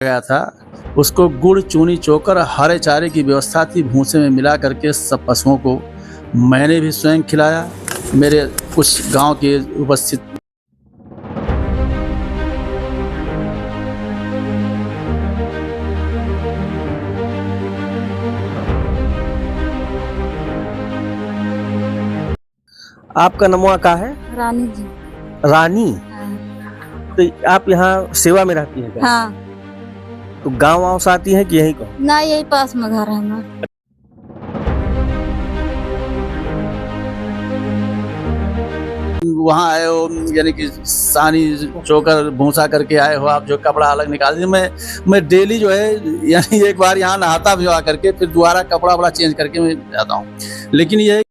गया था। उसको गुड़ चूनी चोकर हरे चारे की व्यवस्था थी, भूसे में मिला करके सब पशुओं को मैंने भी स्वयं खिलाया। मेरे कुछ गांव के उपस्थित आपका नमवा का है? रानी जी। रानी। हाँ। तो आप यहाँ सेवा में रहती हैं क्या? हाँ। तो गांव से आती हैं कि यहीं का? ना, यही पास में घर है हमारा। वहाँ आए हो, यानी कि सानी चोकर भूसा करके आए हो आप, जो कपड़ा अलग निकाल दिए। मैं डेली जो है, यानी एक बार यहाँ नहाता भी आ करके फिर दोबारा कपड़ा बड़ा चेंज करके मैं जाता हूँ। लेकिन ये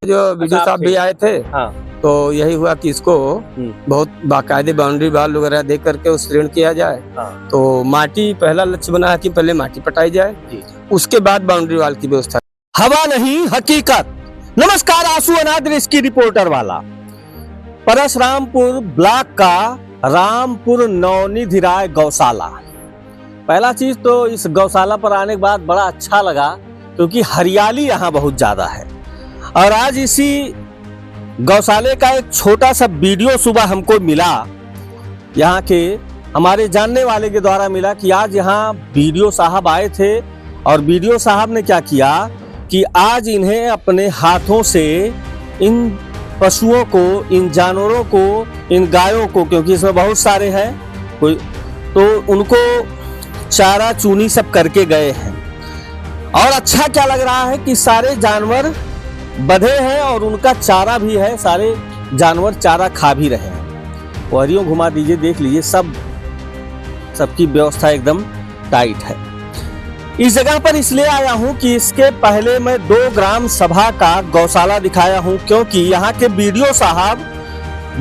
जो वीडियो साहब भी आए थे। हाँ। तो यही हुआ कि इसको बहुत बाकायदे बाउंड्री वाल वगैरह दे करके उत्तीर्ण किया जाए। हाँ। तो माटी पहला लक्ष्य बना है कि पहले माटी पटाई जाए, उसके बाद बाउंड्री वाल की व्यवस्था। हवा नहीं हकीकत। नमस्कार, आंसू अनादर इसकी रिपोर्टर वाला। परशुरामपुर ब्लॉक का रामपुर नवनिधि राय गौशाला। पहला चीज तो इस गौशाला पर आने के बाद बड़ा अच्छा लगा, क्योंकि हरियाली यहाँ बहुत ज्यादा है। और आज इसी गौशाले का एक छोटा सा वीडियो सुबह हमको मिला, यहाँ के हमारे जानने वाले के द्वारा मिला कि आज यहाँ बीडीओ साहब आए थे। और बीडीओ साहब ने क्या किया कि आज इन्हें अपने हाथों से इन पशुओं को, इन जानवरों को, इन गायों को, क्योंकि इसमें बहुत सारे हैं, कोई तो उनको चारा चूनी सब करके गए हैं। और अच्छा क्या लग रहा है कि सारे जानवर बंधे हैं और उनका चारा भी है, सारे जानवर चारा खा भी रहे हैं। वरियों घुमा दीजिए, देख लीजिए, सबकी व्यवस्था एकदम टाइट है। इस जगह पर इसलिए आया हूं कि इसके पहले मैं 2 ग्राम सभा का गौशाला दिखाया हूं, क्योंकि यहाँ के बीडीओ साहब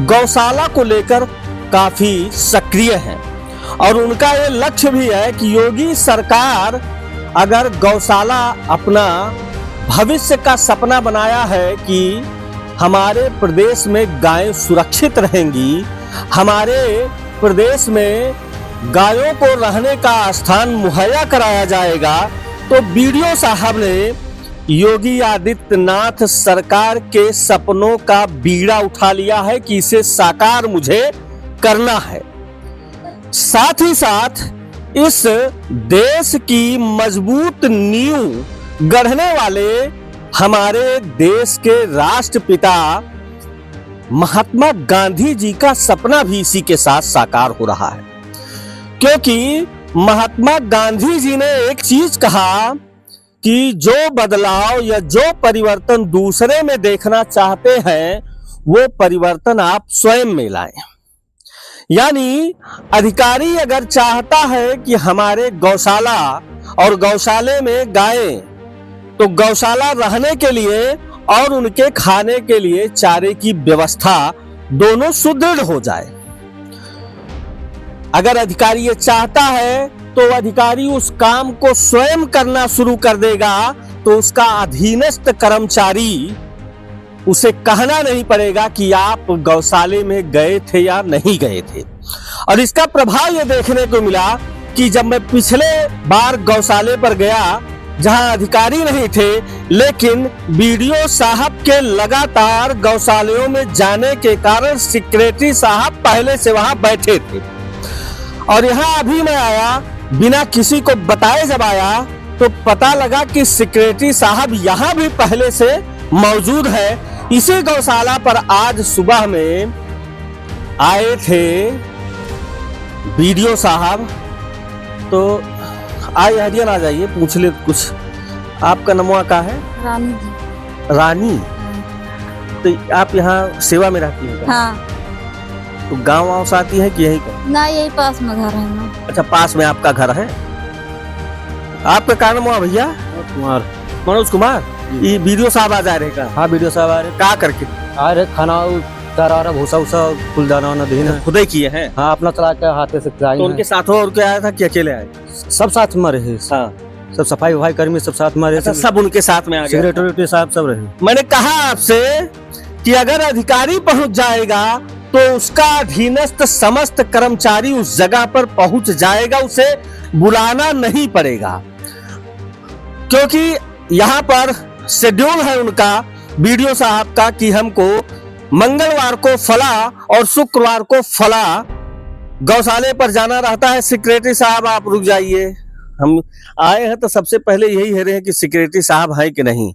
गौशाला को लेकर काफी सक्रिय हैं। और उनका ये लक्ष्य भी है कि योगी सरकार अगर गौशाला अपना भविष्य का सपना बनाया है कि हमारे प्रदेश में गायें सुरक्षित रहेंगी, हमारे प्रदेश में गायों को रहने का स्थान मुहैया कराया जाएगा, तो बीडीओ साहब ने योगी आदित्यनाथ सरकार के सपनों का बीड़ा उठा लिया है कि इसे साकार मुझे करना है। साथ ही साथ इस देश की मजबूत नींव गढ़ने वाले हमारे देश के राष्ट्रपिता महात्मा गांधी जी का सपना भी इसी के साथ साकार हो रहा है। क्योंकि महात्मा गांधी जी ने एक चीज कहा कि जो बदलाव या जो परिवर्तन दूसरे में देखना चाहते हैं, वो परिवर्तन आप स्वयं में लाएं। यानी अधिकारी अगर चाहता है कि हमारे गौशाला और गौशाले में गायें, तो गौशाला रहने के लिए और उनके खाने के लिए चारे की व्यवस्था दोनों सुदृढ़ हो जाए। अगर अधिकारी ये चाहता है तो अधिकारी उस काम को स्वयं करना शुरू कर देगा, तो उसका अधीनस्थ कर्मचारी, उसे कहना नहीं पड़ेगा कि आप गौशाले में गए थे या नहीं गए थे। और इसका प्रभाव ये देखने को मिला कि जब मैं पिछले बार गौशाले पर गया, जहां अधिकारी नहीं थे, लेकिन बीडीओ साहब के लगातार गौशालों में जाने के कारण सेक्रेटरी साहब पहले से वहां बैठे थे। और यहाँ अभी मैं आया, बिना किसी को बताए जब आया, तो पता लगा कि सेक्रेटरी साहब यहाँ भी पहले से मौजूद है। इसी गौशाला पर आज सुबह में आए थे बीडीओ साहब। तो आइए, हरियाणा आ जाइए, पूछ ले कुछ। आपका नमवा का है? रानी जी। रानी। हाँ। तो आप यहाँ सेवा में रहती हैं क्या? हाँ। तो गाँव वाँव से आती है कि यही का? ना यही पास में घर है हमारा। अच्छा, पास में आपका घर है। आपका क्या नाम हुआ भैया? कुमार। मनोज कुमार। ये वीडियो साहब आ जा रहे का? हाँ वीडियो साहब आ रहे का करके आ रहे खाना चारा वारा भूसा उसा फुल दाना वाना देना। खुद ही किए हैं? हाँ अपना चला के हाथे से तो उनके साथ और क्या आया था कि अकेले आए? सब साथ में रहे। हाँ, सब सफाई वफाई कर्मी सब साथ में रहे। अच्छा, सब उनके साथ में आ गए। सेक्रेटरी साहब सब रहे। मैंने कहा आपसे कि अगर अधिकारी पहुंच जाएगा तो उसका अधीनस्थ समस्त कर्मचारी उस जगह पर पहुंच जाएगा, उसे बुलाना नहीं पड़ेगा, क्योंकि यहाँ पर शेड्यूल है उनका बीडीओ साहब का कि हमको मंगलवार को फला और शुक्रवार को फला गौशाले पर जाना रहता है। सेक्रेटरी साहब आप रुक जाइए, हम आए हैं तो सबसे पहले यही है रहे हैं कि सेक्रेटरी साहब है कि नहीं,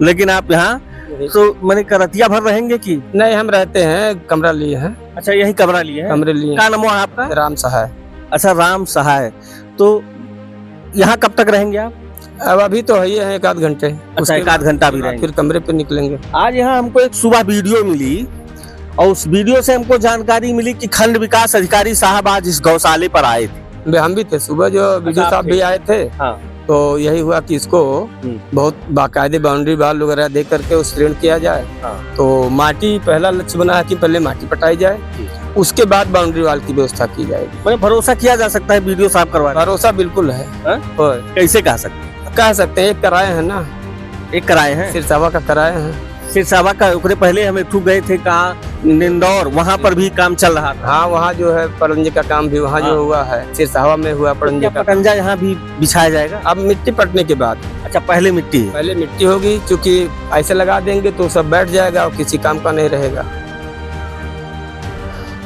लेकिन आप यहाँ तो मैंने करतिया भर रहेंगे कि नहीं? हम रहते हैं, कमरा लिए हैं। अच्छा, यही कमरा लिए हैं? कमरे लिए। क्या नाम हुआ आपका? राम सहाय। अच्छा, राम सहाय। तो यहाँ कब तक रहेंगे आप? अब अभी तो है ही है 1 आध घंटे। अच्छा, 1 आध घंटा भी रहेंगे, फिर कमरे पे निकलेंगे। आज यहाँ हमको एक सुबह वीडियो मिली और उस वीडियो से हमको जानकारी मिली कि खंड विकास अधिकारी साहब आज इस गौशाले पर आए थे। हम भी थे सुबह, जो वीडियो साहब भी आए थे। हाँ। तो यही हुआ कि इसको बहुत बाकायदे बाउंड्री वाल वगैरह दे करके उस ऋण किया जाए। हाँ। तो माटी पहला लक्ष्य बना है कि पहले माटी पटाई जाए, उसके बाद बाउंड्री वाल की व्यवस्था की जाएगी। मैंने भरोसा किया जा सकता है वीडियो साहब करवा? भरोसा बिल्कुल है। कैसे कह सकते हैं? एक कराए हैं ना, एक कराए हैं, सिरसावा का कराए हैं। सिरसावा का ऊपरे पहले हम एक गए थे कहाँ, इंदौर, वहाँ पर भी काम चल रहा था। हाँ, वहाँ जो है पड़ंजे का काम भी वहाँ जो हुआ है, सिरसावा में हुआ पड़ंजे का। पटंजा यहाँ भी बिछाया जाएगा अब मिट्टी पटने के बाद। अच्छा, पहले मिट्टी होगी, क्योंकि ऐसे लगा देंगे तो सब बैठ जाएगा और किसी काम का नहीं रहेगा।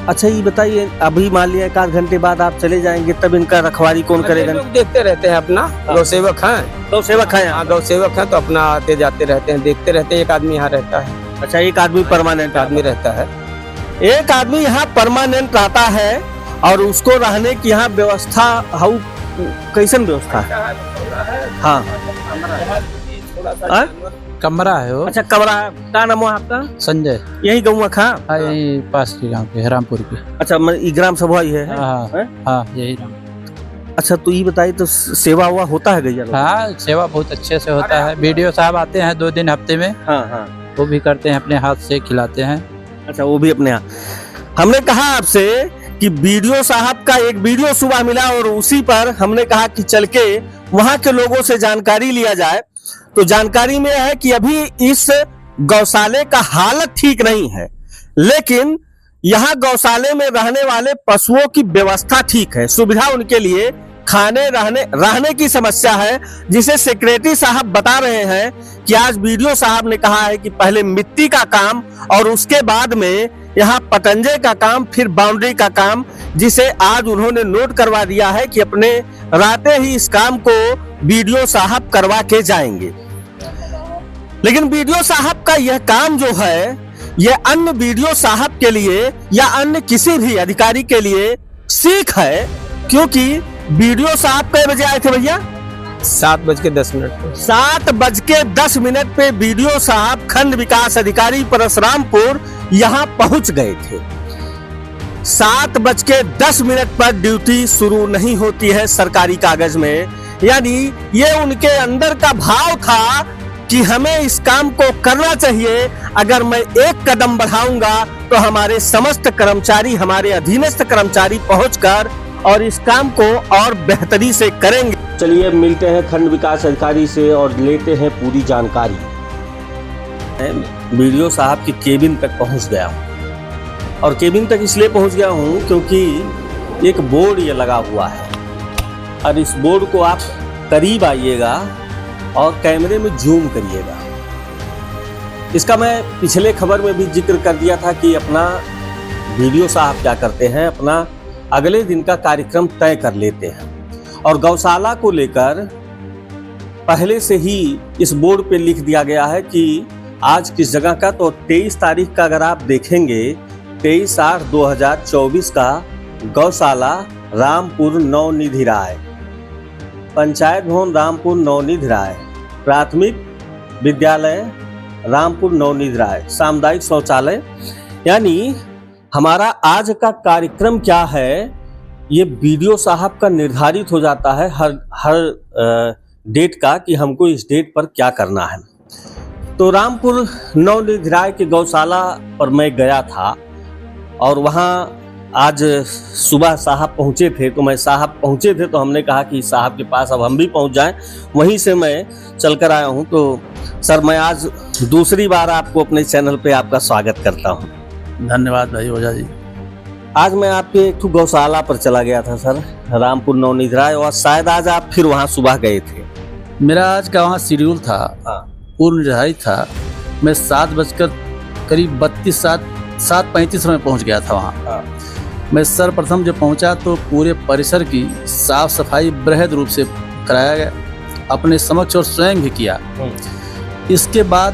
अच्छा, ये बताइए, अभी मान लिया 1 आध घंटे बाद आप चले जाएंगे, तब इनका रखवाली कौन करेगा? लोग देखते रहते हैं अपना, गौ सेवक हैं। गौ सेवक है? हाँ, गौ सेवक हैं तो अपना आते जाते रहते हैं, देखते रहते हैं। एक आदमी यहाँ रहता है। अच्छा, एक आदमी परमानेंट आदमी रहता है। एक आदमी यहाँ परमानेंट रहता है और उसको रहने की यहाँ व्यवस्था हाउ कैसन व्यवस्था है? हाँ, कमरा है वो। अच्छा, कमरा। क्या नाम है आपका? संजय। यही गाँव खा? हाँ, यही पास के गाँव पे, रामपुर के। अच्छा, ये ग्राम सभा ही है? हाँ, यही नाम। अच्छा, तो ये बताइए, तो सेवा हुआ होता है गैया? हाँ, सेवा बहुत अच्छे से होता है। वीडियो साहब आते हैं 2 दिन हफ्ते में। हाँ हाँ, वो भी करते हैं, अपने हाथ से खिलाते हैं। अच्छा, वो भी अपने यहाँ। हमने कहा आपसे कि वीडियो साहब का एक वीडियो सुबह मिला और उसी पर हमने कहा कि चल के वहां के लोगों से जानकारी लिया जाए। तो जानकारी में है कि अभी इस गौशाले का हालत ठीक नहीं है, लेकिन यहाँ गौशाले में रहने वाले पशुओं की व्यवस्था ठीक है, सुविधा उनके लिए खाने रहने की समस्या है, जिसे सेक्रेटरी साहब बता रहे हैं कि आज वीडियो साहब ने कहा है कि पहले मिट्टी का काम और उसके बाद में यहाँ पटंजे का काम, फिर बाउंड्री का काम, जिसे आज उन्होंने नोट करवा दिया है कि अपने राते ही इस काम को वीडियो साहब करवा के जाएंगे। लेकिन वीडियो साहब का यह काम जो है, यह अन्य वीडियो साहब के लिए या अन्य किसी भी अधिकारी के लिए सीख है, क्योंकि वीडियो साहब कई बजे आए थे भैया? 7:10 7:10 पे वीडियो साहब खंड विकास अधिकारी परशुरामपुर यहाँ पहुंच गए थे। 7:10 पर ड्यूटी शुरू नहीं होती है सरकारी कागज में, यानी ये उनके अंदर का भाव था कि हमें इस काम को करना चाहिए। अगर मैं एक कदम बढ़ाऊंगा तो हमारे समस्त कर्मचारी, हमारे अधीनस्थ कर्मचारी पहुंचकर और इस काम को और बेहतरी से करेंगे। चलिए मिलते हैं खंड विकास अधिकारी से और लेते हैं पूरी जानकारी। वीडियो साहब की केबिन तक पहुंच गया हूं, और केबिन तक इसलिए पहुंच गया हूं क्योंकि एक बोर्ड ये लगा हुआ है, और इस बोर्ड को आप करीब आइएगा और कैमरे में जूम करिएगा। इसका मैं पिछले खबर में भी जिक्र कर दिया था कि अपना वीडियो साहब क्या करते हैं, अपना अगले दिन का कार्यक्रम तय कर लेते हैं, और गौशाला को लेकर पहले से ही इस बोर्ड पे लिख दिया गया है कि आज किस जगह का। तो 23 तारीख का अगर आप देखेंगे, 23/8/2024 का गौशाला रामपुर नवनिधि राय, पंचायत भवन रामपुर नवनिधि राय, प्राथमिक विद्यालय रामपुर नवनिधि राय, सामुदायिक शौचालय, यानी हमारा आज का कार्यक्रम क्या है, ये बीडीओ साहब का निर्धारित हो जाता है हर डेट का कि हमको इस डेट पर क्या करना है। तो रामपुर नवनिधि के गौशाला पर मैं गया था और वहाँ आज सुबह साहब पहुँचे थे, तो हमने कहा कि साहब के पास अब हम भी पहुँच जाएं। वहीं से मैं चलकर आया हूँ। तो सर, मैं आज दूसरी बार आपको अपने चैनल पे आपका स्वागत करता हूँ। धन्यवाद भाई ओझा जी। आज मैं आपके एक गौशाला पर चला गया था सर, रामपुर नवनिधि, और शायद आज आप फिर वहाँ सुबह गए थे। मेरा आज का वहाँ शेड्यूल था, पूर्व निर्धारित था। मैं 7:35 में पहुँच गया था वहाँ। मैं सर्वप्रथम जब पहुँचा तो पूरे परिसर की साफ सफाई बृहद रूप से कराया गया, अपने समक्ष और स्वयं भी किया। इसके बाद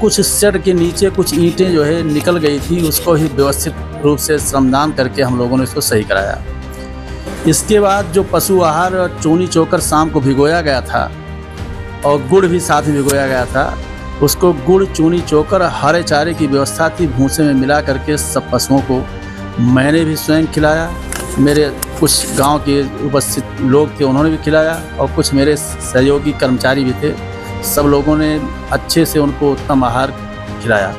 कुछ शेड के नीचे कुछ ईंटें जो है निकल गई थी, उसको ही व्यवस्थित रूप से श्रमदान करके हम लोगों ने इसको सही कराया। इसके बाद जो पशु आहार और चूनी चोकर शाम को भिगोया गया था और गुड़ भी साथ में भिगोया गया था, उसको गुड़ चूनी चोकर हरे चारे की व्यवस्था थी, भूसे में मिला करके सब पशुओं को मैंने भी स्वयं खिलाया। मेरे कुछ गांव के उपस्थित लोग थे, उन्होंने भी खिलाया, और कुछ मेरे सहयोगी कर्मचारी भी थे। सब लोगों ने अच्छे से उनको उत्तम आहार खिलाया।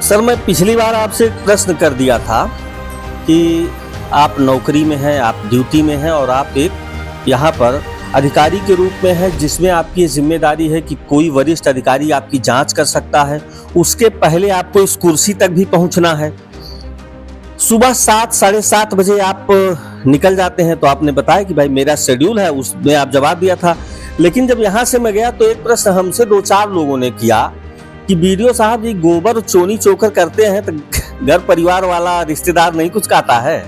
सर, मैं पिछली बार आपसे एक प्रश्न कर दिया था कि आप नौकरी में हैं, आप ड्यूटी में हैं और आप एक यहाँ पर अधिकारी के रूप में हैं, जिसमें आपकी ये जिम्मेदारी है कि कोई वरिष्ठ अधिकारी आपकी जांच कर सकता है। उसके पहले आपको इस कुर्सी तक भी पहुँचना है। सुबह 7 साढ़े 7 बजे आप निकल जाते हैं। तो आपने बताया कि भाई मेरा शेड्यूल है, उसमें आप जवाब दिया था। लेकिन जब यहाँ से मैं गया तो एक प्रश्न हमसे 2-4 लोगों ने किया कि बीडीओ साहब जी गोबर चोनी चोकर करते हैं तो घर परिवार वाला रिश्तेदार नहीं कुछ कहता है?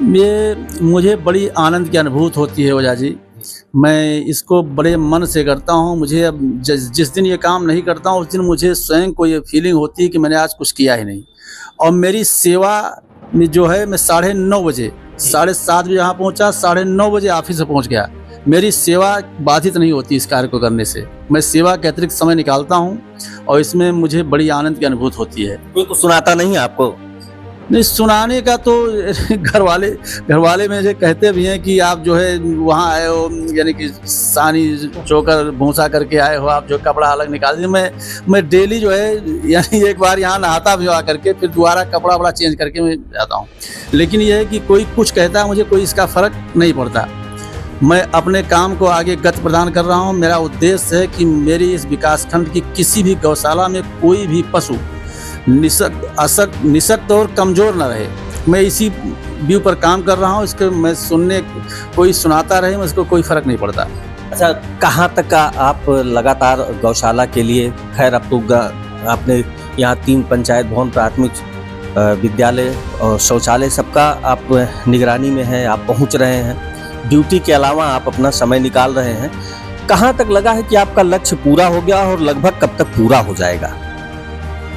ये मुझे बड़ी आनंद की अनुभूति होती है ओझा जी। मैं इसको बड़े मन से करता हूँ। मुझे अब जिस दिन ये काम नहीं करता हूँ उस दिन मुझे स्वयं को ये फीलिंग होती है कि मैंने आज कुछ किया ही नहीं। और मेरी सेवा में जो है, मैं 9:30 बजे 7:30 बजे यहाँ पहुँचा, 9:30 बजे ऑफिस में पहुँच गया। मेरी सेवा बाधित नहीं होती इस कार्य को करने से। मैं सेवा के अतिरिक्त समय निकालता हूँ और इसमें मुझे बड़ी आनंद की अनुभूति होती है। कोई कुछ सुनाता नहीं आपको? नहीं, सुनाने का तो घर वाले मुझे कहते भी हैं कि आप जो है वहाँ आए हो, यानी कि सानी चोकर भूसा करके आए हो, आप जो कपड़ा अलग निकाल दिए। मैं डेली जो है, यानी एक बार यहाँ नहाता भी आ करके फिर दोबारा कपड़ा वपड़ा चेंज करके मैं जाता हूँ। लेकिन यह है कि कोई कुछ कहता है, मुझे कोई इसका फ़र्क नहीं पड़ता। मैं अपने काम को आगे गति प्रदान कर रहा हूँ। मेरा उद्देश्य है कि मेरी इस विकासखंड की किसी भी गौशाला में कोई भी पशु निशक्त और कमज़ोर न रहे। मैं इसी व्यू पर काम कर रहा हूँ। इसके मैं कोई सुनाता रहे, मैं इसको कोई फ़र्क नहीं पड़ता। अच्छा, कहाँ तक का आप लगातार गौशाला के लिए, खैर अब तो आपने यहाँ 3 पंचायत भवन, प्राथमिक विद्यालय और शौचालय सबका आप निगरानी में हैं, आप पहुँच रहे हैं, ड्यूटी के अलावा आप अपना समय निकाल रहे हैं। कहाँ तक लगा है कि आपका लक्ष्य पूरा हो गया और लगभग कब तक पूरा हो जाएगा?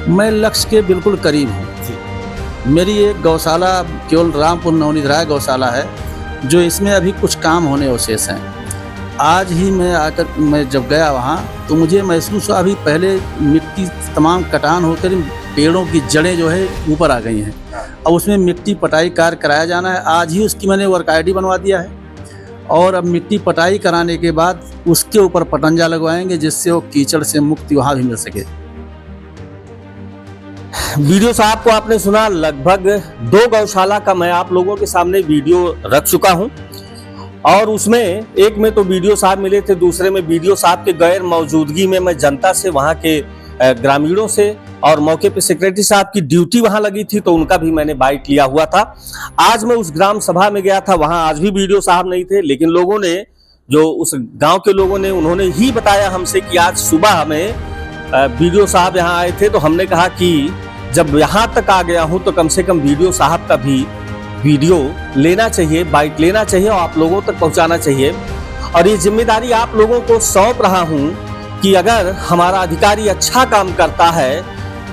मैं लक्ष्य के बिल्कुल करीब हूँ। मेरी एक गौशाला केवल रामपुर नवनिधि गौशाला है, जो इसमें अभी कुछ काम होने अवशेष हैं। आज ही मैं जब गया वहाँ तो मुझे महसूस हुआ, अभी पहले मिट्टी तमाम कटान होकर पेड़ों की जड़ें जो है ऊपर आ गई हैं। अब उसमें मिट्टी पटाई कार्य कराया जाना है। आज ही उसकी मैंने वर्क ID बनवा दिया है और अब मिट्टी पटाई कराने के बाद उसके ऊपर पटंजा लगवाएंगे, जिससे वो कीचड़ से मुक्ति वहाँ भी मिल सके। वीडियो साहब को आपने सुना, लगभग 2 गौशाला का मैं आप लोगों के सामने वीडियो रख चुका हूं और उसमें एक में तो वीडियो साहब मिले थे, दूसरे में वीडियो साहब के गैर मौजूदगी में मैं जनता से, वहां के ग्रामीणों से, और मौके पे सेक्रेटरी साहब की ड्यूटी वहां लगी थी तो उनका भी मैंने बाइट लिया हुआ था। आज मैं उस ग्राम सभा में गया था, वहां आज भी वीडियो साहब नहीं थे, लेकिन लोगों ने, जो उस गाँव के लोगों ने, उन्होंने ही बताया हमसे कि आज सुबह हमें वीडियो साहब यहाँ आए थे। तो हमने कहा कि जब यहाँ तक आ गया हूँ तो कम से कम वीडियो साहब का भी वीडियो लेना चाहिए, बाइट लेना चाहिए और आप लोगों तक पहुँचाना चाहिए। और ये जिम्मेदारी आप लोगों को सौंप रहा हूँ कि अगर हमारा अधिकारी अच्छा काम करता है,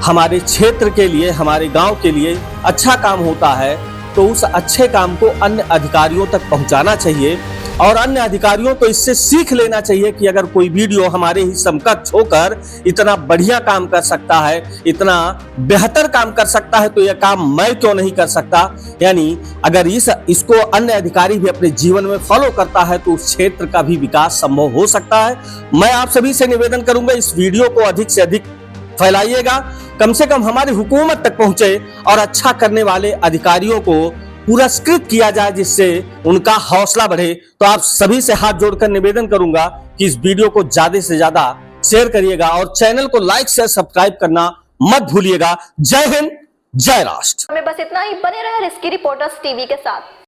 हमारे क्षेत्र के लिए, हमारे गांव के लिए अच्छा काम होता है, तो उस अच्छे काम को अन्य अधिकारियों तक पहुंचाना चाहिए और अन्य अधिकारियों को इससे सीख लेना चाहिए कि अगर कोई वीडियो हमारे ही समकक्ष होकर इतना बढ़िया काम कर सकता है, इतना बेहतर काम कर सकता है, तो यह काम मैं क्यों नहीं कर सकता। यानी अगर इसको अन्य अधिकारी भी अपने जीवन में फॉलो करता है तो उस क्षेत्र का भी विकास संभव हो सकता है। मैं आप सभी से निवेदन करूंगा, इस वीडियो को अधिक से अधिक फैलाइएगा, कम से कम हमारी हुकूमत तक पहुंचे और अच्छा करने वाले अधिकारियों को पुरस्कृत किया जाए, जिससे उनका हौसला बढ़े। तो आप सभी से हाथ जोड़कर निवेदन करूंगा कि इस वीडियो को ज्यादा से ज्यादा शेयर करिएगा और चैनल को लाइक शेयर सब्सक्राइब करना मत भूलिएगा। जय हिंद, जय राष्ट्र। हमें बस इतना ही, बने रहे रिस्की रिपोर्टर्स टीवी के साथ।